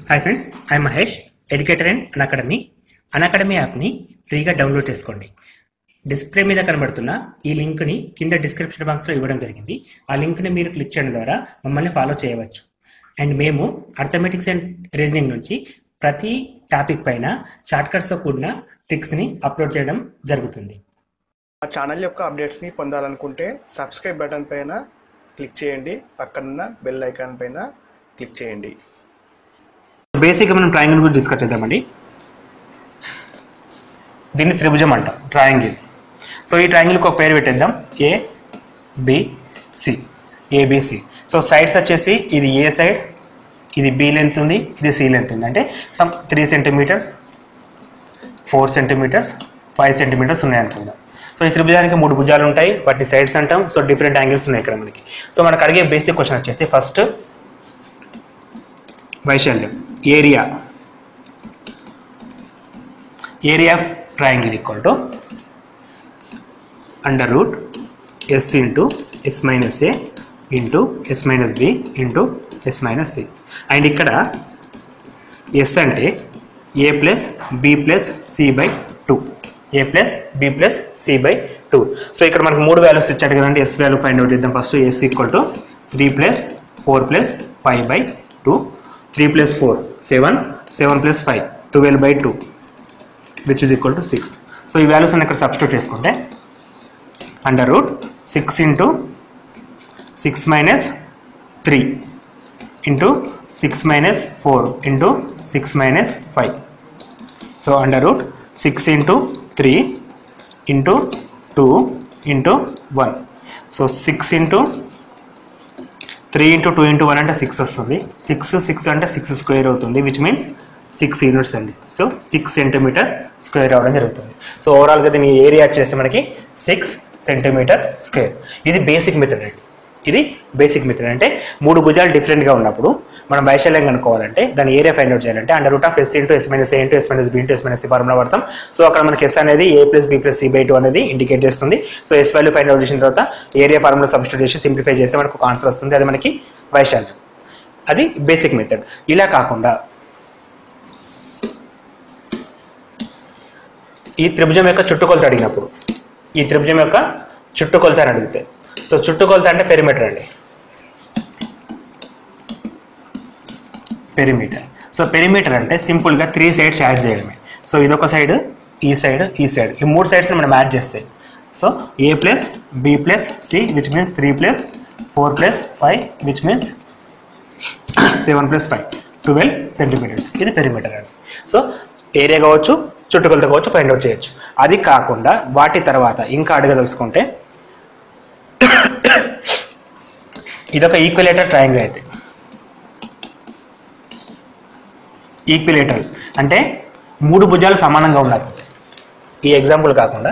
Hi friends, I Mahesh, educator and Unacademy. Unacademy యాప్ని ఫ్రీగా download చేసుకోండి. డిస్ప్లే మీద కనబడుతున్న ఈ లింక్ని కింద డిస్క్రిప్షన్ బాక్స్లో ఇవ్వడం జరిగింది. ఆ లింక్ని మీరు క్లిక్ చేయడం ద్వారా మమ్మల్ని ఫాలో చేయవచ్చు. అండ్ మేము అర్థమెటిక్స్ అండ్ రీజనింగ్ నుంచి ప్రతి టాపిక్ పైన షార్ట్కట్స్తో కూడిన ట్రిక్స్ని అప్లోడ్ చేయడం జరుగుతుంది. మా ఛానల్ యొక్క అప్డేట్స్ని పొందాలనుకుంటే సబ్స్క్రైబ్ బటన్ పైన క్లిక్ చేయండి, పక్కనున్న బెల్ ఐకాన్ పైన క్లిక్ చేయండి. బేసిక్గా మనం ట్రయాంగిల్ గురించి డిస్కస్ చేద్దామండి. దీన్ని త్రిభుజం అంటాం, ట్రయాంగిల్. సో ఈ ట్రయాంగిల్కి ఒక పేరు పెట్టేద్దాం, ఏబిసి. ఏబిసి. సో సైడ్స్ వచ్చేసి ఇది ఏ సైడ్, ఇది బి లెంత్ ఉంది, ఇది సి లెంత్ ఉంది. అంటే సమ్ 3 సెంటీమీటర్స్, 4 సెంటీమీటర్స్, 5 సెంటీమీటర్స్ ఉన్నాయనుకుందాం. సో ఈ త్రిభుజానికి 3 భుజాలు ఉంటాయి, వాటిని సైడ్స్ అంటాం. సో డిఫరెంట్ యాంగిల్స్ ఉన్నాయి ఇక్కడ మనకి. సో మనకు అడిగే బేసిక్ క్వశ్చన్ వచ్చేసి ఫస్ట్ వైశాల్యం, area of triangle equal to under root S into S minus A into S minus B into S minus C. And ఇక్కడ ఎస్ అంటే A plus B plus C by 2, A plus B plus C by 2. So ఇక్కడ మనకు 3 values ఇచ్చాడు కదండి. S value find out చేద్దాం. First S equal to 3 plus 4 plus 5 by 2, 3 plus 4, 7, 7 plus 5, 12 by 2, which is equal to 6. So, ఈ values అన్ని ఇక్కడ substitute చేసుకుంటే under root 6 into 6 minus 3 into 6 minus 4 into 6 minus 5. So, under root 6 into 3 into 2 into 1. So, 6 into 3 into 2 into 1 అంటే 6 వస్తుంది. 6 అంటే 6 square అవుతుంది, which means 6 units అండి. So 6 centimetre square అవడం జరుగుతుంది. సో ఓవరాల్గా దీని ఏరియా వచ్చేసి మనకి 6 సెంటీమీటర్ స్క్వేర్. ఇది బేసిక్ మెథడ్ అండి. ఇది బేసిక్ మెథడ్ అంటే 3 భుజాలు డిఫరెంట్గా ఉన్నప్పుడు మనం వైశాల్యం కనుక్కోవాలంటే దాని ఏరియా ఫైండ్ అవుట్ చేయాలంటే under root of S into S minus A into S minus B into S minus C formula వాడతాం. సో అక్కడ మనకి ఎస్ అనేది A plus B plus C by 2 అనేది ఇండికేట్ చేస్తుంది. So S value find out చేసిన తర్వాత area formula substitute చేసి simplify చేస్తే మనకు ఒక ఆన్సర్ వస్తుంది. అది మనకి వైశాల్యం. అది బేసిక్ మెథడ్. ఇలా కాకుండా ఈ త్రిభుజం యొక్క చుట్టుకొలత అడిగినప్పుడు, ఈ త్రిభుజం యొక్క చుట్టుకొలత అని అడిగితే, సో చుట్టుకొలత అంటే పెరిమీటర్ అండి, పెరిమీటర్. సో పెరిమీటర్ అంటే సింపుల్గా 3 సైడ్స్ యాడ్ చేయడమే. సో ఇదొక సైడ్, ఈ సైడ్, ఈ సైడ్, ఈ 3 సైడ్స్ని మనం యాడ్ చేస్తే so A plus B plus C which means 3 plus 4 plus 5 which means 7 plus 5, 12 centimetres. ఇది పెరిమీటర్ అండి. సో ఏరియా కావచ్చు, చుట్టుకొలత కావచ్చు, ఫైండ్ అవుట్ చేయొచ్చు. అది కాకుండా వాటి తర్వాత ఇంకా అడగదలుచుకుంటే ఇదొక ఈక్విలేటర్ ట్రయాంగిల్ అయితే, ఈక్విలేటర్ అంటే 3 భుజాలు సమానంగా ఉండాలి. ఈ ఎగ్జాంపుల్ కాకుండా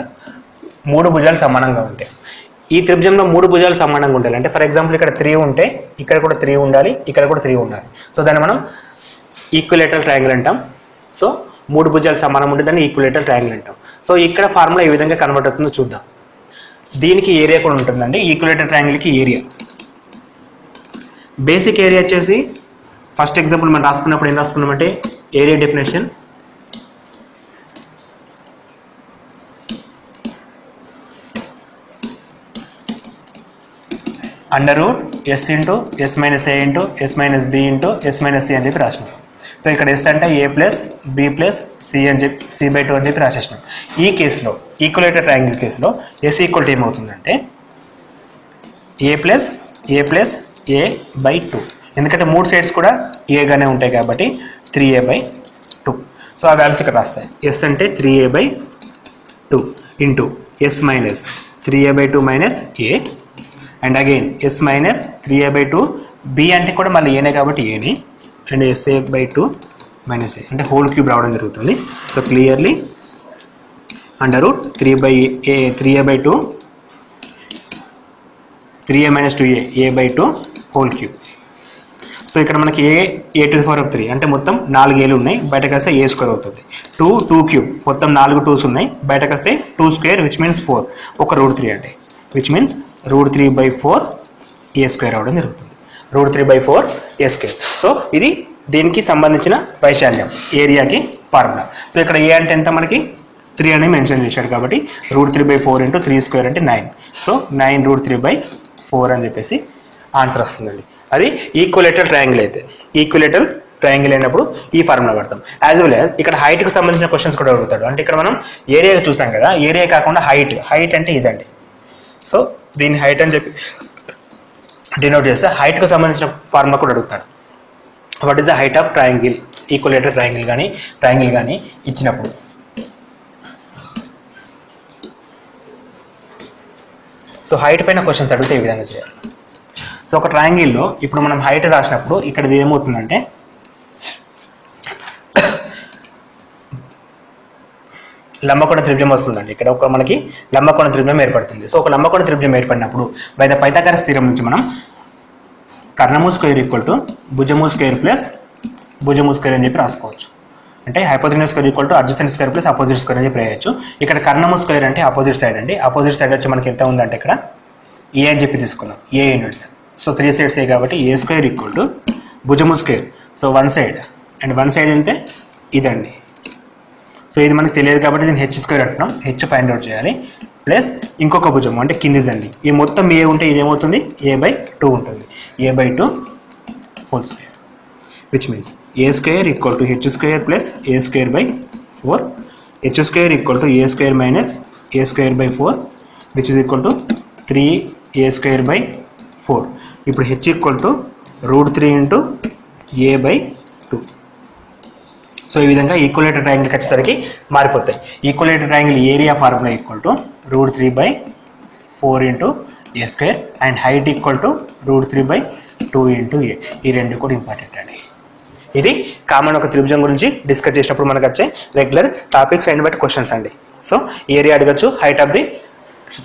3 భుజాలు సమానంగా ఉంటాయి. ఈ త్రిభుజంలో 3 భుజాలు సమానంగా ఉండాలి అంటే ఫర్ ఎగ్జాంపుల్ ఇక్కడ 3 ఉంటే ఇక్కడ కూడా 3 ఉండాలి, ఇక్కడ కూడా 3 ఉండాలి. సో దాన్ని మనం ఈక్విలేటర్ ట్రయాంగిల్ అంటాం. సో 3 భుజాలు సమానం ఉంటే దాన్ని ఈక్విలేటర్ ట్రయాంగిల్ అంటాం. సో ఇక్కడ ఫార్ములా ఏ విధంగా కన్వర్ట్ అవుతుందో చూద్దాం. దీనికి ఏరియా కూడా ఉంటుందండి. ఈక్విలేటర్ ట్రయాంగిల్కి ఏరియా, బేసిక్ ఏరియా వచ్చేసి ఫస్ట్ ఎగ్జాంపుల్ మనం రాసుకున్నప్పుడు ఏం రాసుకున్నామంటే area definition under root S into S minus A into S minus B into S minus C అని చెప్పి రాసినాం. సో ఇక్కడ ఎస్ అంటే A plus B plus C అని చెప్పి సి బై 2 అని చెప్పి రాసేసినాం. ఈ కేసులో ఈక్వలేటర్ ట్రయాంగిల్ కేసులో ఎస్ ఈక్వల్ టు ఏమవుతుందంటే ఏ ప్లస్ ఏ బై 2. ఎందుకంటే 3 సైడ్స్ కూడా ఏగానే ఉంటాయి కాబట్టి 3a బై 2. సో ఆ వాల్యూస్ ఇక్కడ రాస్తాయి. ఎస్ అంటే 3a by 2 into S minus 3a by 2 minus A and again S minus 3a by 2, B అంటే కూడా మళ్ళీ ఏనే కాబట్టి ఏని, and SA by 2 minus A అంటే హోల్ క్యూబ్ రావడం జరుగుతుంది. So clearly under root 3a by 2, 3a minus 2a, A by 2 whole cube. So ఇక్కడ మనకి A to the power of 3 అంటే మొత్తం 4 ఏలు ఉన్నాయి, బయటకు వస్తే ఏ స్క్వేర్ అవుతుంది. 2 క్యూబ్ మొత్తం 4 2s ఉన్నాయి, బయటకు వస్తే 2 స్క్వేర్ విచ్ మీన్స్ 4, ఒక రూట్ 3 అంటే which means root 3 by 4 A square అవడం జరుగుతుంది. Root 3 by 4 A square. So ఇది దీనికి సంబంధించిన వైశాల్యం ఏరియాకి ఫార్ములా. సో ఇక్కడ ఏ అంటే ఎంత మనకి 3 అని మెన్షన్ చేశాడు కాబట్టి √3/4 ఇంటూ 3 స్క్వేర్ అంటే 9. సో 9√3/4 అని చెప్పేసి ఆన్సర్ వస్తుందండి. అది ఈక్వలేటరల్ ట్రయాంగిల్ అయితే. ఈక్వలేటరల్ ట్రయాంగిల్ అయినప్పుడు ఈ ఫార్ములా వాడతాం. యాజ్ వెల్ యాజ్ ఇక్కడ హైట్కి సంబంధించిన క్వశ్చన్స్ కూడా అడుగుతాడు. అంటే ఇక్కడ మనం ఏరియా చూసాం కదా, ఏరియా కాకుండా హైట్ అంటే ఇదండి. సో దీన్ని హైట్ అని చెప్పి డినోట్ చేస్తే హైట్కి సంబంధించిన ఫార్ములా కూడా అడుగుతాడు. What is the height of triangle, equilateral triangle కానీ ఇచ్చినప్పుడు. సో హైట్ పైన క్వశ్చన్స్ అడిగితే ఈ విధంగా చేయాలి. సో ఒక ట్రయాంగిల్లో ఇప్పుడు మనం హైట్ రాసినప్పుడు ఇక్కడ ఏమవుతుందంటే లంబకోణ త్రిభుజం వస్తుందండి. ఇక్కడ ఒక మనకి లంబకోణ త్రిభుజం ఏర్పడుతుంది. సో ఒక లంబకోణ త్రిభుజం ఏర్పడినప్పుడు బై ద పైథాగరస్ థీరం నుంచి మనం కర్ణము స్క్వేర్ ఈక్వల్ టు భుజము స్క్వేర్ ప్లస్ భుజము స్క్వేర్ అని చెప్పి రాసుకోవచ్చు. అంటే hypotenuse square equal to adjacent square plus opposite square అని చెప్పి రాయొచ్చు. ఇక్కడ కర్ణము స్క్వేర్ అంటే ఆపోజిట్ సైడ్ అండి. ఆపోజిట్ సైడ్ వచ్చి మనకి ఎంత ఉందంటే ఇక్కడ ఏ అని చెప్పి తీసుకున్నాం, ఏ యూనిట్స్. సో 3 సైడ్స్ ఏ కాబట్టి ఏ స్క్వేర్ ఈక్వల్ టు భుజము square. So 1 side and 1 side అంటే ఇదండి. సో ఇది మనకు తెలియదు కాబట్టి దీన్ని హెచ్ స్క్వేర్ అంటున్నాం. హెచ్ ఫైండ్ అవుట్ చేయాలి. ప్లస్ ఇంకొక భుజము అంటే కిందిదండి. ఈ మొత్తం ఏ ఉంటే ఇది ఏమవుతుంది, a/2 ఉంటుంది. a/2 whole square which means A square equal to H square plus A square by 4. H square equal to A square minus A square by 4 which is equal to 3a square by 4. ఇప్పుడు H equal to √3 into a/2. So ఈ విధంగా equilateral ట్రయాంగిల్కి వచ్చేసరికి మారిపోతాయి. Equilateral triangle area formula equal to √3/4 into A square and height equal to √3/2 into A. ఈ రెండు కూడా important అండి. ఇది కామన్ ఒక త్రిభుజం గురించి డిస్కస్ చేసినప్పుడు మనకు వచ్చే regular topics and but questions అండి. సో ఏరియా అడగచ్చు, హైట్ ఆఫ్ ది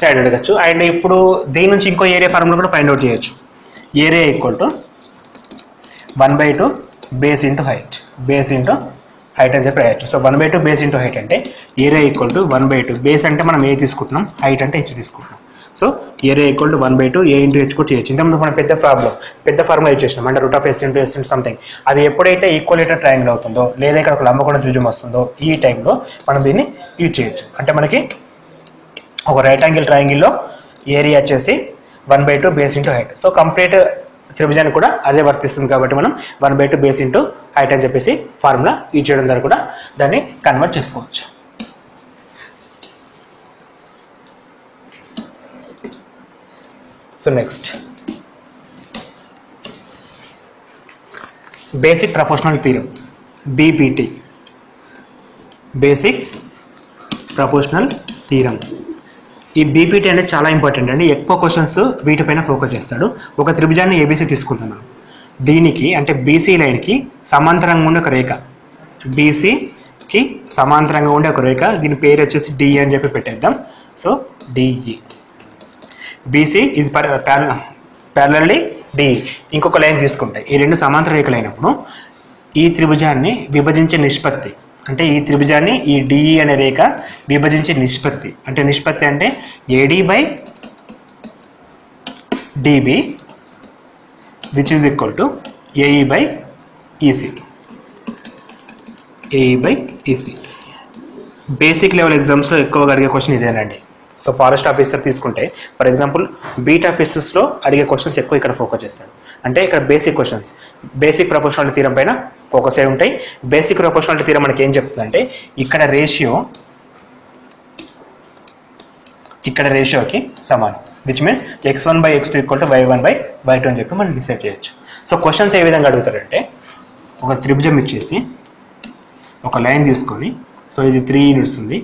సైడ్ అడగచ్చు. అండ్ ఇప్పుడు దీని నుంచి ఇంకో ఏరియా ఫార్ములా కూడా ఫైండ్ అవుట్ చేయొచ్చు. Area equal to 1/2 base into height అని చెప్పి రాయొచ్చు. సో 1/2 బేస్ ఇంటూ హైట్ అంటే ఏరియా ఈక్వల్ టు 1/2 బేస్ అంటే మనం ఏ తీసుకుంటున్నాం, హైట్ అంటే హెచ్ తీసుకుంటున్నాం. So area equal to 1/2 A into H కూడా చేయొచ్చు. ఇంతకుముందు మనం పెద్ద ఫార్ములా యూజ్ చేసినాం అంటే √(s × s) సంథింగ్. అది ఎప్పుడైతే ఈక్వలేటర్ ట్రయాంగిల్ అవుతుందో లేదా ఇక్కడ ఒక లంబకోణ త్రిభుజం వస్తుందో ఈ టైంలో మనం దీన్ని యూజ్ చేయొచ్చు. అంటే మనకి ఒక రైట్ యాంగిల్ ట్రయాంగిల్లో ఏరియా వచ్చేసి 1/2 base into height. So complete త్రిభుజానికి కూడా అదే వర్తిస్తుంది కాబట్టి మనం 1/2 బేస్ ఇంటూ హైట్ అని చెప్పేసి ఫార్ములా యూజ్ చేయడం ద్వారా కూడా దాన్ని కన్వర్ట్ చేసుకోవచ్చు. So next basic proportional theorem, BPT, basic proportional theorem. ఈ BPT అనేది చాలా ఇంపార్టెంట్ అండి. ఎక్కువ క్వశ్చన్స్ వీటిపైన ఫోకస్ చేస్తాడు. ఒక త్రిభుజాన్ని ABC తీసుకుంటున్నాను. దీనికి అంటే BC లైన్కి సమాంతరంగా ఉండే ఒక రేఖ, BCకి సమాంతరంగా ఉండే ఒక రేఖ, దీని పేరు వచ్చేసి DE అని చెప్పి పెట్టేద్దాం. So DE, BC is parallelly DE. ఇంకొక లైన్ తీసుకుంటే ఈ రెండు సమాంతర రేఖలు అయినప్పుడు ఈ త్రిభుజాన్ని విభజించే నిష్పత్తి అంటే ఈ త్రిభుజాన్ని ఈ DE అనే రేఖ విభజించే నిష్పత్తి అంటే AD/DB which is equal to AE/EC. Basic level ఎగ్జామ్స్లో ఎక్కువగా అడిగే క్వశ్చన్ ఇదేనండి. సో ఫారెస్ట్ ఆఫీసర్ తీసుకుంటే ఫర్ ఎగ్జాంపుల్ బీట్ ఆఫీసెస్లో అడిగే క్వశ్చన్స్ ఎక్కువ ఇక్కడ ఫోకస్ చేస్తాడు. అంటే ఇక్కడ basic questions basic proportionality theorem పైన ఫోకస్ అయి ఉంటాయి. బేసిక్ ప్రపోర్షనాలిటీ థీరం మనకి ఏం చెప్తుందంటే ఇక్కడ రేషియోకి సమానం which means x1/x2 equal to y1/y2 అని చెప్పి మనం డిసైడ్ చేయొచ్చు. సో క్వశ్చన్స్ ఏ విధంగా అడుగుతారంటే ఒక త్రిభుజం ఇచ్చేసి ఒక లైన్ తీసుకొని సో ఇది 3 యూనిట్స్ ఉంది,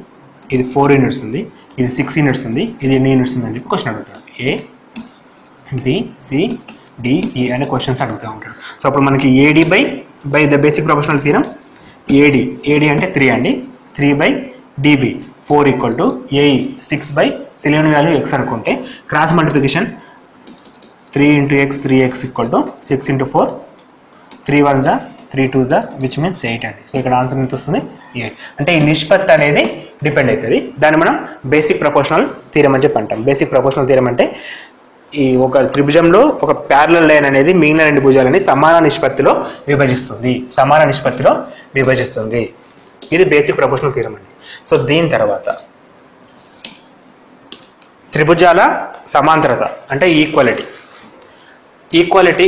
ఇది 4 యూనిట్స్ ఉంది, ఇది 6 యూనిట్స్ ఉంది, ఇది ఎన్ని యూనిట్స్ ఉంది అని చెప్పి క్వశ్చన్ అడుగుతాడు. ABCDE అనే క్వశ్చన్స్ అడుగుతూ ఉంటాడు. సో అప్పుడు మనకి AD/బై the basic proportional theorem AD అంటే 3 అండి, 3/DB 4 ఈక్వల్ టు AE 6/, తెలియని వాల్యూ x అనుకుంటే cross multiplication 3 × x 3x equal to 6 × 4 3 1s 3 2s which means 8 అండి. సో ఇక్కడ ఆన్సర్ ఎంత వస్తుంది 8. అంటే ఈ నిష్పత్తి అనేది డిపెండ్ అవుతుంది. దాన్ని మనం బేసిక్ ప్రపోర్షనల్ థీరం అని చెప్పి అంటాం. బేసిక్ ప్రపోర్షనల్ థీరం అంటే ఈ ఒక త్రిభుజంలో ఒక ప్యారలల్ లైన్ అనేది మిగిలిన రెండు భుజాలని సమాన నిష్పత్తిలో విభజిస్తుంది. ఇది బేసిక్ ప్రపోర్షనల్ థియరం అండి. సో దీని తర్వాత త్రిభుజాల సమాంతరత అంటే ఈక్వాలిటీ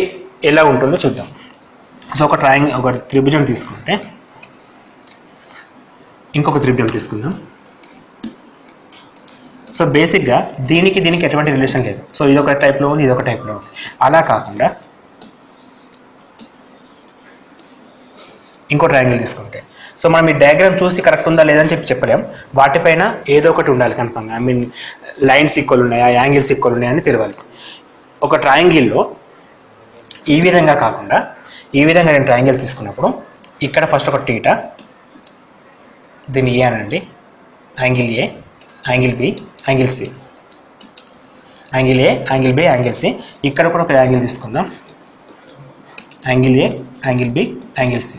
ఎలా ఉంటుందో చూద్దాం. సో ఒక త్రిభుజం తీసుకుంటే ఇంకొక త్రిభుజం తీసుకుందాం. సో బేసిక్గా దీనికి ఎటువంటి రిలేషన్ లేదు. సో ఇదొక టైప్లో ఉంది, ఇదొక టైప్లో ఉంది. అలా కాకుండా ఇంకో ట్రయాంగిల్ తీసుకుంటే సో మనం ఈ డయాగ్రామ్ చూసి కరెక్ట్ ఉందా లేదని చెప్పలేం. వాటిపైన ఏదో ఒకటి ఉండాలి కన్ఫర్మ్గా. ఐ మీన్ లైన్స్ ఈక్వల్ ఉన్నాయా, యాంగిల్స్ ఈక్వల్ ఉన్నాయా అని తెలియాలి. ఒక ట్రయాంగిల్లో ఈ విధంగా కాకుండా ఈ విధంగా నేను ట్రయాంగిల్ తీసుకున్నప్పుడు ఇక్కడ ఫస్ట్ ఒక టీటా, దీన్ని ఏ అనండి, angle A, angle B, angle C, angle A, angle B, angle C. ఇక్కడ కూడా ఒక యాంగిల్ తీసుకుందాం, angle A, angle B, angle C.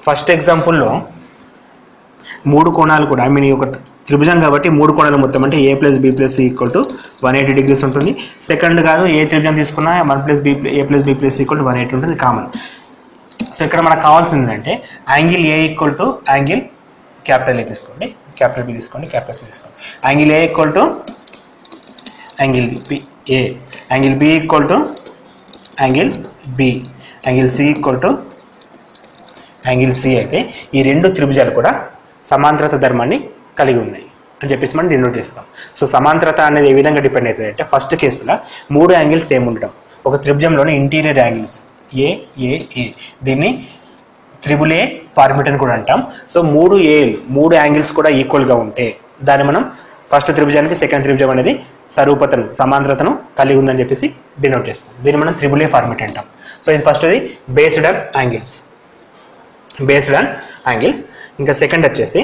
First ఎగ్జాంపుల్లో 3 కోణాలు కూడా ఐ మీన్ ఒక త్రిభుజం కాబట్టి 3 కోణాలు మొత్తం అంటే a + b + c = 180 degrees ఉంటుంది. సెకండ్ కాదు ఏ త్రిభుజం తీసుకున్నా 1 + b a + b + c = 180 ఉంటుంది కామన్. సో ఇక్కడ మనకు కావాల్సింది అంటే angle A = angle capital A తీసుకోండి, క్యాపిటల్ బి తీసుకోండి, క్యాపిటల్ సి తీసుకోండి. Angle A = angle A, angle B = angle B, angle C = angle C అయితే ఈ రెండు త్రిభుజాలు కూడా సమాంతరత ధర్మాన్ని కలిగి ఉన్నాయి అని చెప్పేసి మనం డినోట్ చేస్తాం. సో సమాంతరత అనేది ఏ విధంగా డిపెండ్ అవుతుంది అంటే ఫస్ట్ కేసులో 3 యాంగిల్స్ సేమ్ ఉండడం. ఒక త్రిభుజంలోని ఇంటీరియర్ యాంగిల్స్ ఏ ఏ ఏ, దీన్ని త్రిబుల్ ఏ ఫార్మేట్ అని కూడా అంటాం. సో 3 యాంగిల్స్ కూడా ఈక్వల్గా ఉంటే దాన్ని మనం ఫస్ట్ త్రిభుజానికి సెకండ్ త్రిభుజం అనేది సమాంతరతను కలిగి ఉందని చెప్పేసి డినోట్ చేస్తాం. దీన్ని మనం త్రిబుల్ ఏ ఫార్మేట్ అంటాం. సో ఇది ఫస్ట్ది బేస్డ్ ఆన్ యాంగిల్స్. ఇంకా సెకండ్ వచ్చేసి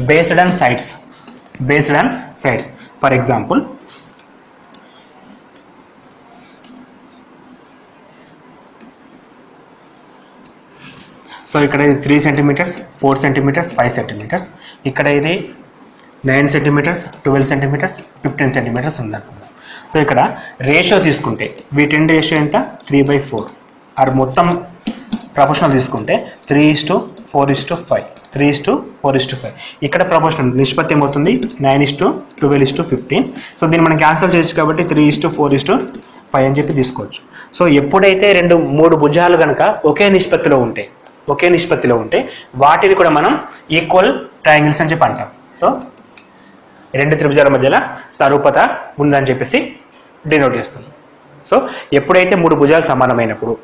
based on sides. For example so ఇక్కడ ఇది 3 సెంటీమీటర్స్, 4 సెంటీమీటర్స్, 5 సెంటీమీటర్స్. ఇక్కడ ఇది 9 సెంటీమీటర్స్, 12 సెంటీమీటర్స్, 15 సెంటీమీటర్స్ ఉందనుకుందాం. సో ఇక్కడ రేషియో తీసుకుంటే వీటి రేషియో ఎంత 3/4. అది మొత్తం ప్రపోర్షనల్ తీసుకుంటే 3:4:5, 3:4:5. ఇక్కడ ప్రపోర్షనల్ నిష్పత్తి ఏమవుతుంది 9:12:15. సో దీన్ని మనం క్యాన్సిల్ చేయొచ్చు కాబట్టి 3:4:5 అని చెప్పి తీసుకోవచ్చు. సో ఎప్పుడైతే 3 భుజాలు కనుక ఒకే నిష్పత్తిలో ఉంటే వాటిని కూడా మనం ఈక్వల్ ట్రయాంగిల్స్ అని చెప్పి అంటాం. సో 2 త్రిభుజాల మధ్యలో సారూప్యత ఉందని చెప్పేసి డినోట్ చేస్తుంది. సో ఎప్పుడైతే 3 భుజాలు సమానమైనప్పుడు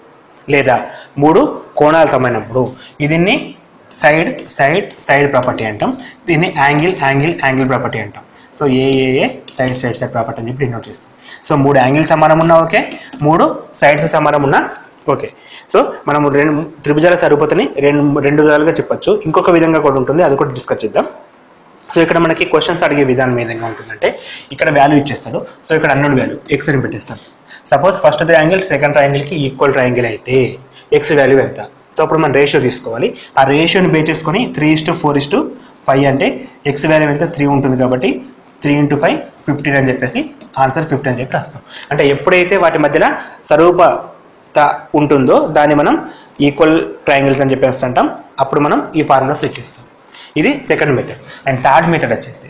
లేదా 3 కోణాలు సమానమైనప్పుడు దీన్ని సైడ్ ప్రాపర్టీ అంటాం. దీన్ని యాంగిల్ ప్రాపర్టీ అంటాం. సో ఏ సైడ్ ప్రాపర్టీ అని చెప్పి డినోట్ చేస్తాం. సో 3 యాంగిల్స్ సమానం ఉన్నా ఓకే, 3 సైడ్స్ సమానం ఉన్నా ఓకే. సో మనం 2 త్రిభుజాల సారూప్యతని రెండు విధాలుగా చెప్పొచ్చు. ఇంకొక విధంగా కూడా ఉంటుంది, అది కూడా డిస్కస్ చేద్దాం. సో ఇక్కడ మనకి క్వశ్చన్స్ అడిగే విధానం ఏ విధంగా ఉంటుందంటే ఇక్కడ వాల్యూ ఇచ్చేస్తాడు. సో ఇక్కడ అన్నోన్ వాల్యూ ఎక్స్ అని పెట్టేస్తాడు. సపోజ్ ఫస్ట్ ట్రయాంగిల్ సెకండ్ ట్రయాంగిల్కి ఈక్వల్ ట్రయాంగిల్ అయితే ఎక్స్ వాల్యూ ఎంత? సో అప్పుడు మనం రేషియో తీసుకోవాలి. ఆ రేషియోని బేస్ చేసుకొని 3:4:5 అంటే ఎక్స్ వాల్యూ ఎంత 3 ఉంటుంది కాబట్టి 3 × 5 15 అని చెప్పేసి ఆన్సర్ 15 అని చెప్పి రాస్తాం. అంటే ఎప్పుడైతే వాటి మధ్యలో సరూపత ఉంటుందో దాన్ని మనం ఈక్వల్ ట్రయాంగిల్స్ అని చెప్పేసి అంటాం. అప్పుడు మనం ఈ ఫార్ములా సెట్ చేస్తాం. ఇది second method. And third method వచ్చేసి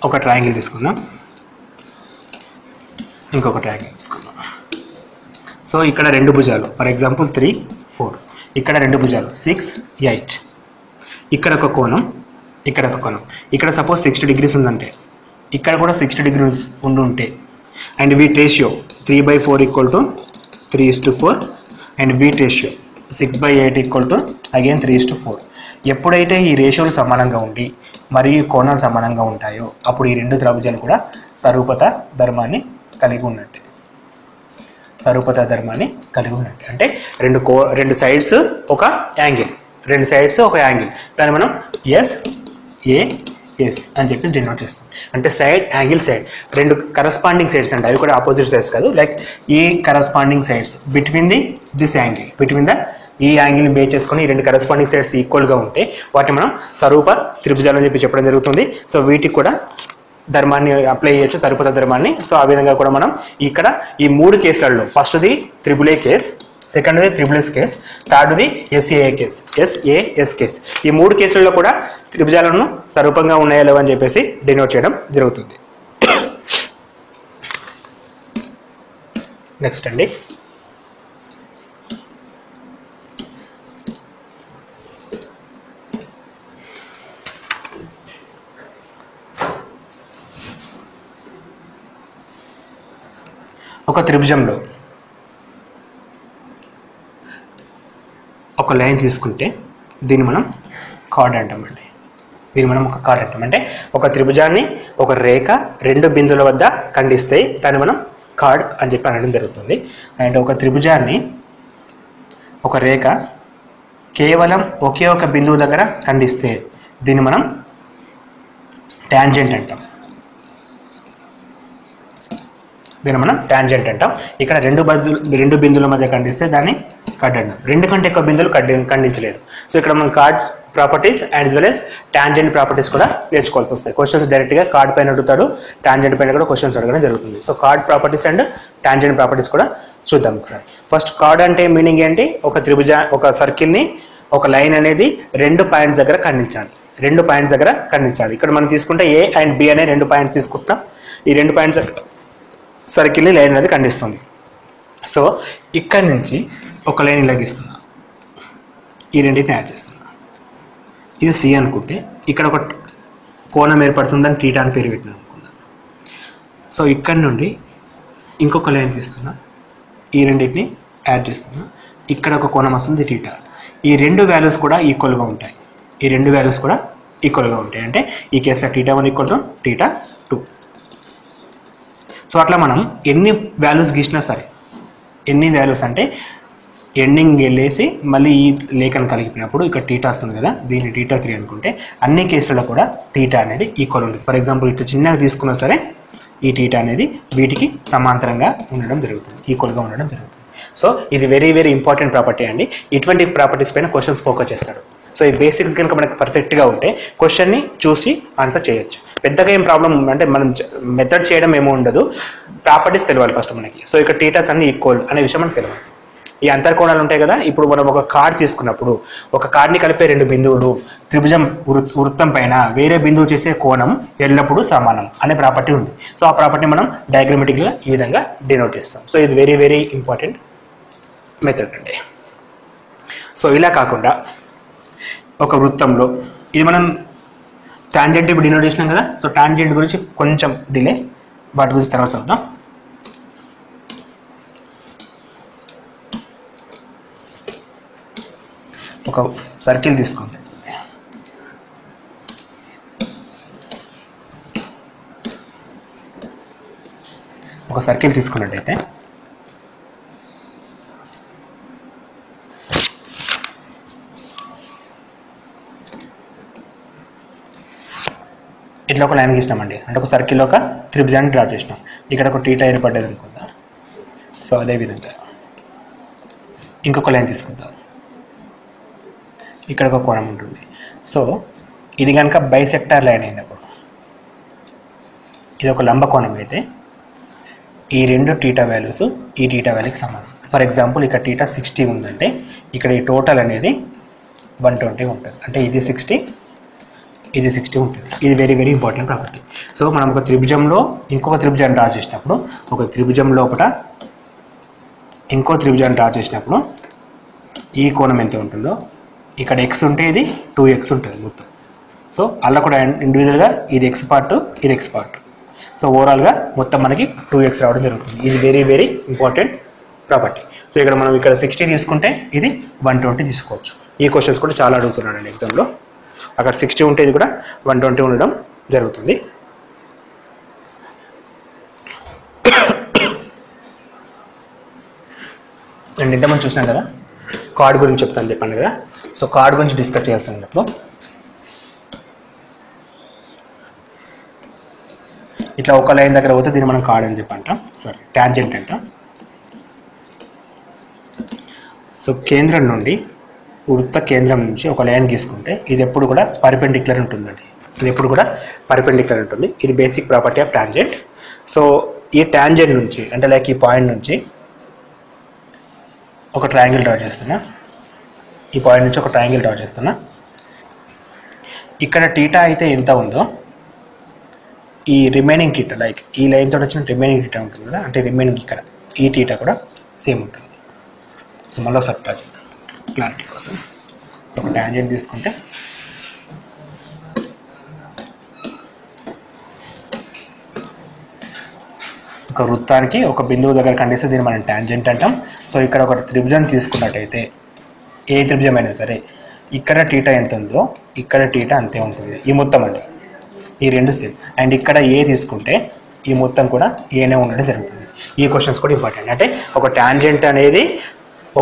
ఒక ట్రయాంగిల్ తీసుకుందాం, ఇంకొక ట్రయాంగిల్ తీసుకుందాం. సో ఇక్కడ 2 భుజాలు ఫర్ ఎగ్జాంపుల్ 3, 4. ఇక్కడ 2 భుజాలు 6, 8. ఇక్కడ ఒక కోణం, ఇక్కడ ఒక కోణం. ఇక్కడ సపోజ్ 60 degrees ఉందంటే ఇక్కడ కూడా 60 degrees ఉంటే and wheat ratio 3/4 = 3:4 and wheat ratio 6/8 again 3:4. ఎప్పుడైతే ఈ రేషియోలు సమానంగా ఉండి మరియు కోణాలు సమానంగా ఉంటాయో అప్పుడు ఈ 2 త్రిభుజాలు కూడా సారూప్యత ధర్మాన్ని కలిగి ఉన్నట్టే. అంటే 2 సైడ్స్ ఒక యాంగిల్, దాన్ని మనం SA ఎస్ అని చెప్పేసి డినోట్ చేస్తాం. అంటే సైడ్ యాంగిల్ సైడ్ రెండు కరస్పాండింగ్ సైడ్స్ అంటే అవి కూడా ఆపోజిట్ సైడ్స్ కాదు, లైక్ ఈ corresponding sides between this angle, between ఈ యాంగిల్ని బేస్ చేసుకొని ఈ రెండు కరస్పాండింగ్ సైడ్స్ ఈక్వల్గా ఉంటే వాటిని మనం స్వరూప త్రిభుజాలు అని చెప్పి చెప్పడం జరుగుతుంది. సో వీటికి కూడా ధర్మాన్ని అప్లై చేయొచ్చు, సరిపోత ధర్మాన్ని. సో ఆ విధంగా కూడా మనం ఇక్కడ ఈ 3 కేసులలో ఫస్ట్ది త్రిబుల్ ఏ కేస్, సెకండ్ది త్రిబుల్ ఎస్ కేస్, థర్డ్ది ఎస్ఏఏ కేస్, ఎస్ఏఎస్ కేస్. ఈ 3 కేసులలో కూడా త్రిభుజాలను స్వరూపంగా ఉన్నాయో లేవో అని చెప్పేసి డినోట్ చేయడం జరుగుతుంది. నెక్స్ట్ అండి, ఒక త్రిభుజంలో ఒక లైన్ తీసుకుంటే దీన్ని మనం కార్డ్ అంటామండి. దీన్ని మనం ఒక కార్డ్ అంటాం. అంటే ఒక త్రిభుజాన్ని ఒక రేఖ 2 బిందువుల వద్ద ఖండిస్తే దాన్ని మనం కార్డ్ అని చెప్పి అనడం జరుగుతుంది. అండ్ ఒక త్రిభుజాన్ని ఒక రేఖ కేవలం ఒకే ఒక బిందువు దగ్గర ఖండిస్తే దీన్ని మనం ట్యాంజెంట్ అంటాం. దీన్ని మనం ట్యాంజెంట్ అంటాం. ఇక్కడ 2 బిందువుల మధ్య ఖండిస్తే దాన్ని కార్డ్ అంటాం. 2 కంటే ఎక్కువ బిందువులు ఖండించలేదు. సో ఇక్కడ మనం chord properties and well as tangent properties కూడా నేర్చుకోవాల్సి వస్తాయి. క్వశ్చన్స్ డైరెక్ట్గా కార్డ్ పైన అడుగుతాడు, ట్యాంజెంట్ పైన కూడా క్వశ్చన్స్ అడగడం జరుగుతుంది. So card properties and tangent properties కూడా చూద్దాం ఒకసారి. ఫస్ట్ కార్డ్ అంటే మీనింగ్ ఏంటి? ఒక సర్కిల్ని ఒక లైన్ అనేది 2 పాయింట్స్ దగ్గర ఖండించాలి. 2 పాయింట్స్ దగ్గర ఖండించాలి. ఇక్కడ మనం తీసుకుంటే ఏ అండ్ బి అనే 2 పాయింట్స్ తీసుకుంటున్నాం. ఈ 2 పాయింట్స్ సర్కిల్ని లైన్ అనేది ఖండిస్తుంది. సో ఇక్కడి నుంచి ఒక లైన్ ఇలా గీస్తున్నా, ఈ రెండింటిని యాడ్ చేస్తున్నా. ఇది సి అనుకుంటే ఇక్కడ ఒక కోణం ఏర్పడుతుందని టీటా అని పేరు పెట్టినా అనుకుందాం. సో ఇక్కడ నుండి ఇంకొక లైన్ తీస్తున్నా, ఈ రెండింటిని యాడ్ చేస్తున్నా, ఇక్కడ ఒక కోణం వస్తుంది టీటా. ఈ 2 వాల్యూస్ కూడా ఈక్వల్గా ఉంటాయి. ఈ 2 వాల్యూస్ కూడా ఈక్వల్గా ఉంటాయి. అంటే ఈ కేసులో θ1 ఈక్వల్ టు θ2. సో అట్లా మనం ఎన్ని వాల్యూస్ గీసినా సరే, ఎన్ని వాల్యూస్ అంటే ఎండింగ్ వెళ్ళేసి మళ్ళీ ఈ లేఖను కలిపినప్పుడు ఇక్కడ టీటా వస్తుంది కదా, దీన్ని θ3 అనుకుంటే అన్ని కేసులలో కూడా టీటా అనేది ఈక్వల్ ఉంటుంది. ఫర్ ఎగ్జాంపుల్ ఇట్లా చిన్నగా తీసుకున్నా సరే ఈ టీటా అనేది వీటికి సమాంతరంగా ఉండడం జరుగుతుంది, ఈక్వల్గా ఉండడం జరుగుతుంది. సో ఇది వెరీ వెరీ ఇంపార్టెంట్ ప్రాపర్టీ అండి. ఇటువంటి ప్రాపర్టీస్ పైన క్వశ్చన్స్ ఫోకస్ చేస్తాడు. సో ఈ బేసిక్స్ కనుక మనకి పర్ఫెక్ట్గా ఉంటే క్వశ్చన్ని చూసి ఆన్సర్ చేయొచ్చు. పెద్దగా ఏం ప్రాబ్లం అంటే మనం మెథడ్ చేయడం ఏమో ఉండదు, ప్రాపర్టీస్ తెలియాలి ఫస్ట్ మనకి. సో ఇక్కడ టీటాస్ అన్ని ఈక్వల్ అనే విషయం మనకు తెలియాలి. ఈ అంతర్కోణాలు ఉంటాయి కదా, ఇప్పుడు మనం ఒక కార్డ్ తీసుకున్నప్పుడు ఒక కార్డ్ని కలిపే 2 బిందువులు త్రిభుజం వృత్తం పైన వేరే బిందువు చేసే కోణం ఎల్లప్పుడూ సమానం అనే ప్రాపర్టీ ఉంది. సో ఆ ప్రాపర్టీ మనం డయాగ్రమెటిక్గా ఈ విధంగా డినోట్ చేస్తాం. సో ఇది వెరీ వెరీ ఇంపార్టెంట్ మెథడ్ అండి. సో ఇలా కాకుండా ఒక వృత్తంలో ఇది మనం టాంజెంట్ ఇప్పుడు డినోట్ చేసినాం కదా. సో టాంజెంట్ గురించి కొంచెం డిలే, వాటి గురించి తర్వాత చదువుతాం. ఒక సర్కిల్ తీసుకోండి. ఒక సర్కిల్ తీసుకున్నట్టయితే ఇట్లా ఒక లైన్ గీసినామండి. అంటే ఒక సర్కిల్లో ఒక త్రిభుజాన్ని డ్రా చేసినాం. ఇక్కడ ఒక టీటా ఏర్పడ్డది అనుకుందాం. సో అదేవిధంగా ఇంకొక లైన్ తీసుకుందాం. ఇక్కడ ఒక కోణం ఉంటుంది. సో ఇది కనుక బైసెక్టార్ లైన్ అయినప్పుడు, ఇది ఒక లంబ కోణం అయితే ఈ 2 టీటా వాల్యూస్ ఈ టీటా వాల్యూకి సమానం. ఫర్ ఎగ్జాంపుల్ ఇక్కడ టీటా 60 ఉందంటే ఇక్కడ ఈ టోటల్ అనేది 120 ఉంటుంది. అంటే ఇది 60 ఇది 60 ఉంటుంది. ఇది very very important property. So మనం ఒక త్రిభుజంలో ఇంకొక త్రిభుజాన్ని డ్రా చేసినప్పుడు, ఒక త్రిభుజం లోపల ఇంకో త్రిభుజాన్ని డ్రా చేసినప్పుడు ఈ కోణం ఎంత ఉంటుందో ఇక్కడ x ఉంటే ఇది 2x ఉంటుంది మొత్తం. సో అలా కూడా ఇండివిజువల్గా ఇది x పార్ట్, ఇది x పార్ట్. సో ఓవరాల్గా మొత్తం మనకి 2x రావడం జరుగుతుంది. ఇది very very important property. So ఇక్కడ మనం ఇక్కడ 60 తీసుకుంటే ఇది 120 తీసుకోవచ్చు. ఈ క్వశ్చన్స్ కూడా చాలా అడుగుతున్నాడండి ఎగ్జామ్లో. అక్కడ 60 ఉంటే ఇది కూడా 120 ఉండడం జరుగుతుంది. అండ్ ఇంతమంది చూసినాం కదా, కార్డ్ గురించి చెప్తాను చెప్పండి కదా. సో కార్డ్ గురించి డిస్కస్ చేయాల్సినప్పుడు ఇట్లా ఒక లైన్ దగ్గర పోతే దీన్ని మనం కార్డ్ అని చెప్పి అంటాం, సారీ ట్యాంజెంట్ అంటాం. సో కేంద్రం నుండి వృత్త కేంద్రం నుంచి ఒక లైన్ గీసుకుంటే ఇది ఎప్పుడు కూడా పర్పెండిక్యులర్ ఉంటుందండి. ఇది ఎప్పుడు కూడా పర్పెండిక్యులర్ ఉంటుంది. ఇది basic property of tangent. So ఈ ట్యాంజెంట్ నుంచి అంటే లైక్ ఈ పాయింట్ నుంచి ఒక ట్రయాంగిల్ డ్రా చేస్తున్నా. ఈ పాయింట్ నుంచి ఒక ట్రయాంగిల్ డ్రా చేస్తున్నా. ఇక్కడ టీటా అయితే ఎంత ఉందో ఈ రిమైనింగ్ టీటా లైక్ ఈ లైన్ తోటి వచ్చిన రిమైనింగ్ టీటా ఉంటుంది కదా, అంటే రిమైనింగ్ ఇక్కడ ఈ టీటా కూడా సేమ్ ఉంటుంది. సో మళ్ళీ ఒకసారి డ్రా చేద్దాం క్లారిటీ కోసం. సో ఒక ట్యాంజెంట్ తీసుకుంటే ఒక వృత్తానికి ఒక బిందువు దగ్గర ఖండిస్తే దీన్ని మనం ట్యాంజెంట్ అంటాం. సో ఇక్కడ ఒక త్రిభుజం తీసుకున్నట్టయితే ఏ త్రిభుజం అయినా సరే ఇక్కడ టీటా ఎంత ఉందో ఇక్కడ టీటా అంతే ఉంటుంది. ఈ మొత్తం అండి ఈ రెండు సేమ్. అండ్ ఇక్కడ ఏ తీసుకుంటే ఈ మొత్తం కూడా ఏనే ఉండడం జరుగుతుంది. ఈ క్వశ్చన్స్ కూడా ఇంపార్టెంట్. అంటే ఒక ట్యాంజెంట్ అనేది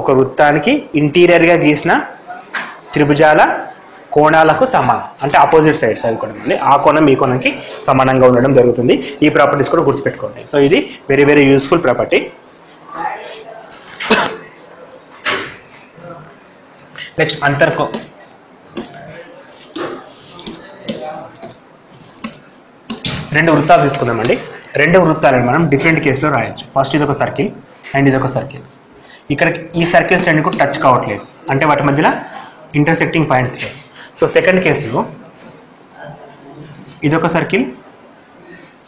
ఒక వృత్తానికి ఇంటీరియర్గా గీసిన త్రిభుజాల కోణాలకు సమానం, అంటే ఆపోజిట్ సైడ్స్ అవి కూడా మళ్ళీ ఆ కోణం ఈ కోణంకి సమానంగా ఉండడం జరుగుతుంది. ఈ ప్రాపర్టీస్ కూడా గుర్తుపెట్టుకోండి. సో ఇది very very useful property. Next అంతర్కో. రెండు వృత్తాలు తీసుకుందామండి. రెండు వృత్తాలను మనం డిఫరెంట్ కేసులో రాయొచ్చు. ఫస్ట్ ఇది ఒక సర్కిల్ అండ్ ఇది ఒక సర్కిల్. ఇక్కడ ఈ సర్కిల్స్ రెండు కూడా టచ్ కావట్లేదు, అంటే వాటి మధ్యలో ఇంటర్సెక్టింగ్ పాయింట్స్ లేవు. సో సెకండ్ కేసులో ఇదొక సర్కిల్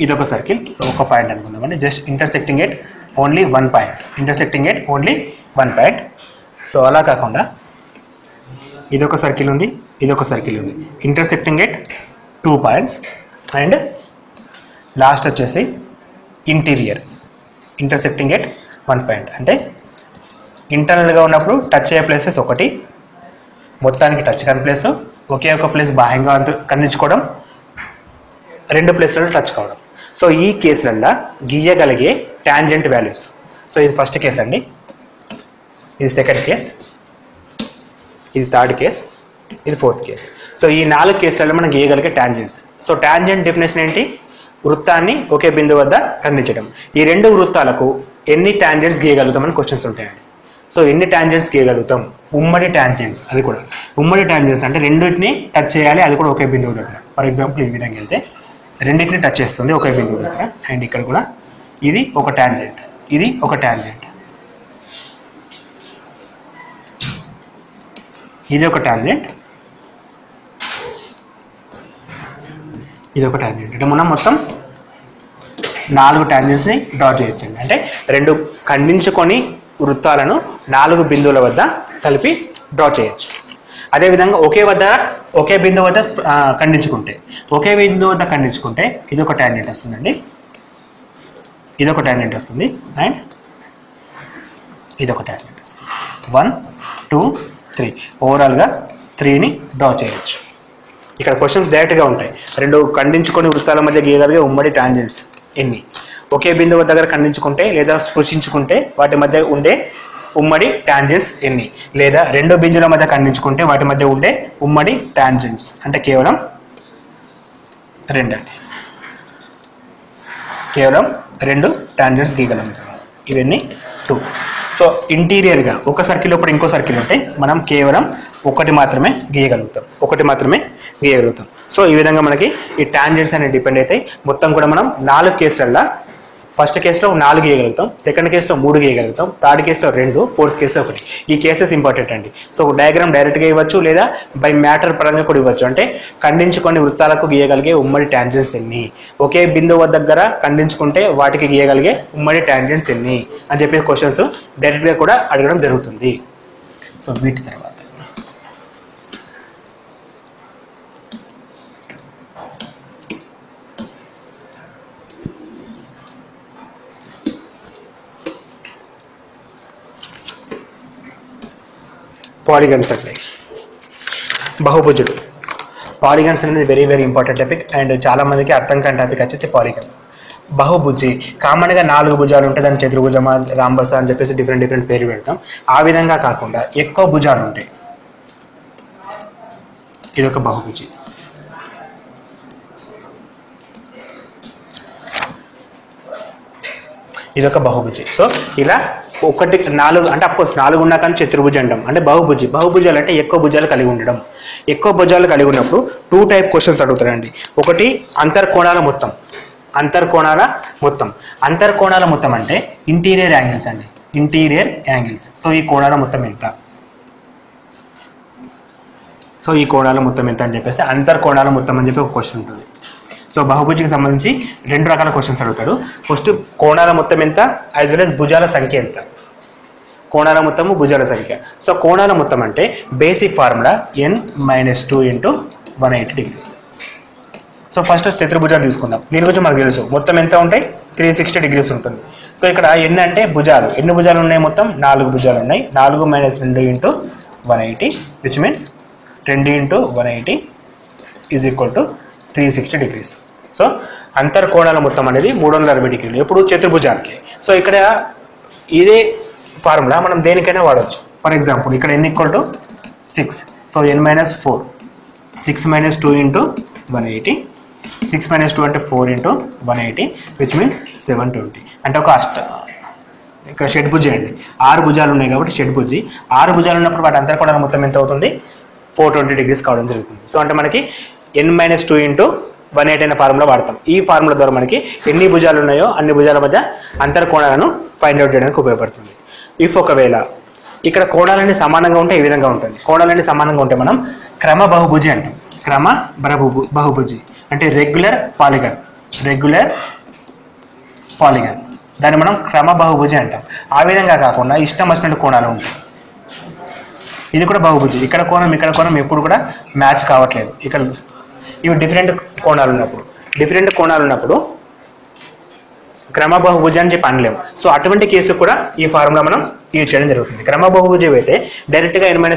ఇదొక సర్కిల్. సో ఒక పాయింట్ అనుకుందామండి. Just intersecting at only one point, intersecting at only one point. So అలా కాకుండా ఇదొక సర్కిల్ ఉంది ఇదొక సర్కిల్ ఉంది, intersecting at 2 points. And last వచ్చేసి ఇంటీరియర్ ఇంటర్సెక్టింగ్ ఎట్ 1 పాయింట్. అంటే ఇంటర్నల్గా ఉన్నప్పుడు టచ్ అయ్యే ప్లేసెస్ ఒకటి, మొత్తానికి టచ్ కాని ప్లేస్, ఒకే ఒక ప్లేస్ బాహ్యంగా ఖండించుకోవడం, రెండు ప్లేస్లలో టచ్ కావడం. సో ఈ కేసులల్లో గీయగలిగే ట్యాంజెంట్ వాల్యూస్. సో ఇది ఫస్ట్ కేస్ అండి, ఇది సెకండ్ కేస్, ఇది థర్డ్ కేస్, ఇది ఫోర్త్ కేస్. సో ఈ 4 కేసులలో మనం గీయగలిగే ట్యాంజెంట్స్. సో ట్యాంజెంట్ డెఫినేషన్ ఏంటి? వృత్తాన్ని ఒకే బిందువు వద్ద ఖండించడం. ఈ రెండు వృత్తాలకు ఎన్ని ట్యాంజెంట్స్ గీయగలుగుతామని క్వశ్చన్స్ ఉంటాయండి. సో ఎన్ని ట్యాంజెంట్స్ గీయగలుగుతాం? ఉమ్మడి ట్యాంజెంట్స్. అది కూడా ఉమ్మడి ట్యాంజెంట్స్ అంటే రెండింటిని టచ్ చేయాలి, అది కూడా ఒకే బిందువు దగ్గర. ఫర్ ఎగ్జాంపుల్ ఈ విధంగా వెళ్తే రెండింటిని టచ్ చేస్తుంది ఒకే బిందువు దగ్గర. అండ్ ఇక్కడ కూడా ఇది ఒక ట్యాంజెంట్, ఇది ఒక ట్యాంజెంట్, ఇది ఒక ట్యాంజెంట్, ఇది ఒక ట్యాంజెంట్. అంటే మనం మొత్తం 4 ట్యాంజెంట్స్ని డ్రా చేయొచ్చండి. అంటే రెండు ఖండించుకొని వృత్తాలను 4 బిందువుల వద్ద కలిపి డ్రా చేయొచ్చు. అదేవిధంగా ఒకే బిందువు వద్ద ఖండించుకుంటే ఇది ఒక ట్యాంజెంట్ వస్తుందండి, ఇది ఒక ట్యాంజెంట్ వస్తుంది, అండ్ ఇది ఒక ట్యాంజెంట్ వస్తుంది. 1 2 3 ఓవరాల్గా 3ని డ్రా చేయొచ్చు. ఇక్కడ క్వశ్చన్స్ డైరెక్ట్గా ఉంటాయి. రెండు ఖండించుకొని వృత్తాల మధ్య గీయగలిగే ఉమ్మడి ట్యాంజెంట్స్ ఎన్ని, ఒకే బిందువు దగ్గర ఖండించుకుంటే లేదా స్పృశించుకుంటే వాటి మధ్య ఉండే ఉమ్మడి ట్యాంజెంట్స్ ఎన్ని, లేదా రెండు బిందువుల మధ్య ఖండించుకుంటే వాటి మధ్య ఉండే ఉమ్మడి ట్యాంజెంట్స్ అంటే కేవలం 2 అండి. కేవలం 2 ట్యాంజెంట్స్ గీయగలం. ఇవన్నీ 2. సో ఇంటీరియర్గా ఒక సర్కిల్ లోపల ఇంకో సర్కిల్ ఉంటే మనం కేవలం ఒకటి మాత్రమే గీయగలుగుతాం. సో ఈ విధంగా మనకి ఈ ట్యాంజెంట్స్ అనేవి డిపెండ్ అవుతాయి. మొత్తం కూడా మనం 4 కేసులల్లో ఫస్ట్ కేసులో 4 గీయగలుగుతాం, సెకండ్ కేసులో 3 గీయగలుగుతాం, థర్డ్ కేసులో 2, ఫోర్త్ కేసులో 1. ఈ కేసెస్ ఇంపార్టెంట్ అండి. సో డయాగ్రామ్ డైరెక్ట్గా ఇవ్వచ్చు లేదా బై మ్యాటర్ పరంగా కూడా ఇవ్వచ్చు. అంటే ఖండించుకొని వృత్తాలకు గీయగలిగే ఉమ్మడి ట్యాంజెంట్స్ ఎన్ని, ఒకే బిందువు దగ్గర ఖండించుకుంటే వాటికి గీయగలిగే ఉమ్మడి ట్యాంజెంట్స్ ఎన్ని అని చెప్పే క్వశ్చన్స్ డైరెక్ట్గా కూడా అడగడం జరుగుతుంది. సో వీటి తర్వాత పాలిగన్స్ అంటే బహుభుజులు. పాలిగన్స్ అనేది very very important topic and చాలా మందికి అర్థం కాని టాపిక్ వచ్చేసి పాలిగన్స్. బహుభుజి కామన్గా 4 భుజాలు ఉంటాయి, దాని చతుర్భుజమా రాంబస అని చెప్పేసి డిఫరెంట్ పేరు పెడతాం. ఆ విధంగా కాకుండా ఎక్కువ భుజాలు ఉంటాయి, ఇదొక బహుభుజి. ఇది ఒక బహుభుజి. సో ఇలా 1 4 అంటే అఫ్కోర్స్ 4 ఉన్నా కానీ చతుర్భుజం అంటాం. అంటే బహుభుజి. బహుభుజాలు అంటే ఎక్కువ భుజాలు కలిగి ఉండడం. ఎక్కువ భుజాలు కలిగి ఉన్నప్పుడు 2 టైప్ క్వశ్చన్స్ అడుగుతారండి. ఒకటి అంతర్కోణాల మొత్తం. అంతర్కోణాల మొత్తం అంటే ఇంటీరియర్ యాంగిల్స్ అండి. Interior angles. సో ఈ కోణాల మొత్తం ఎంత అని చెప్పేసి అంతర్కోణాల మొత్తం అని చెప్పి ఒక క్వశ్చన్ ఉంటుంది. సో బహుభుజికి సంబంధించి 2 రకాల క్వశ్చన్స్ అడుగుతాడు. ఫస్ట్ కోణాల మొత్తం ఎంత, యాజ్ వెల్ as భుజాల సంఖ్య ఎంత. కోణాల మొత్తము భుజాల సంఖ్య. సో కోణాల మొత్తం అంటే basic formula n-2 × 180 degrees. So first చతుర్భుజాలు తీసుకుందాం. దీని గురించి మనకు తెలుసు. మొత్తం ఎంత ఉంటాయి, 360 degrees ఉంటుంది. సో ఇక్కడ n అంటే భుజాలు. ఎన్ని భుజాలు ఉన్నాయి, మొత్తం 4 భుజాలు ఉన్నాయి. 4 - 2 × 180 which means 2 × 180 is equal to 360 degrees. So అంతర్కోణాల మొత్తం అనేది 360 డిగ్రీలు ఎప్పుడు చతుర్భుజానికి. సో ఇక్కడ ఇదే ఫార్ములా మనం దేనికైనా వాడవచ్చు. ఫర్ ఎగ్జాంపుల్ ఇక్కడ n = 6. సో n-4 6 - 2 × 180 6 - 2 అంటే 4 × 180 విచ్ మీన్ 720. అంటే ఒక ఇక్కడ షడ్భుజి అండి. 6 భుజాలు ఉన్నాయి కాబట్టి షడ్భుజి. 6 భుజాలు ఉన్నప్పుడు వాటి అంతర్కోణాల మొత్తం ఎంత అవుతుంది, 420 degrees కావడం జరుగుతుంది. సో అంటే మనకి n-2 × 180 అనే ఫార్ములా వాడతాం. ఈ ఫార్ములా ద్వారా మనకి ఎన్ని భుజాలు ఉన్నాయో అన్ని భుజాల మధ్య అంతర్కోణాలను ఫైండ్ అవుట్ చేయడానికి ఉపయోగపడుతుంది. ఇఫ్ ఒకవేళ ఇక్కడ కోణాలన్నీ సమానంగా ఉంటే ఈ విధంగా ఉంటుంది. కోణాలన్నీ సమానంగా ఉంటే మనం క్రమ బహుభుజి అంటాం. క్రమ బహుభుజి అంటే రెగ్యులర్ పాలిగన్. దాన్ని మనం క్రమ బహుభుజి అంటాం. ఆ విధంగా కాకుండా ఇష్టం వచ్చినట్టు కోణాలు ఉంటాయి. ఇది కూడా బహుభుజి. ఇక్కడ కోణం ఎప్పుడు కూడా మ్యాచ్ కావట్లేదు. ఇక్కడ ఇవి డిఫరెంట్ కోణాలు ఉన్నప్పుడు క్రమ బహుభుజి అని చెప్పి అనలేము. సో అటువంటి కేసు కూడా ఈ ఫార్ములా మనం యూజ్ చేయడం జరుగుతుంది. క్రమ బహుభుజి అయితే డైరెక్ట్గా n-2 ×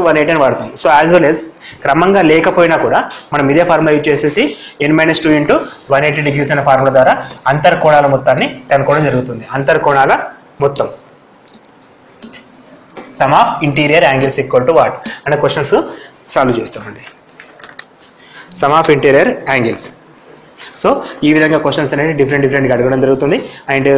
180 అని వాడతాం. సో యాజ్ వెల్ as క్రమంగా లేకపోయినా కూడా మనం ఇదే ఫార్ములా యూజ్ చేసేసి n-2 × 180 degrees అనే ఫార్ములా ద్వారా అంతర్కోణాల మొత్తాన్ని కనుక్కోవడం జరుగుతుంది. అంతర్కోణాల మొత్తం some of interior angles equal to what అనే క్వశ్చన్స్ సాల్వ్ చేస్తామండి. Some of interior angles. So ఈ విధంగా క్వశ్చన్స్ అనేది డిఫరెంట్గా అడగడం జరుగుతుంది. అండ్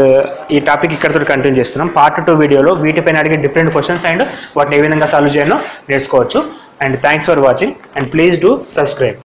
ఈ టాపిక్ ఇక్కడతో కంటిన్యూ చేస్తున్నాం. పార్ట్ 2 వీడియోలో వీటిపైన అడిగే డిఫరెంట్ క్వశ్చన్స్ అండ్ వాటిని ఏ విధంగా సాల్వ్ చేయాలో నేర్చుకోవచ్చు. And thanks for watching and please do subscribe.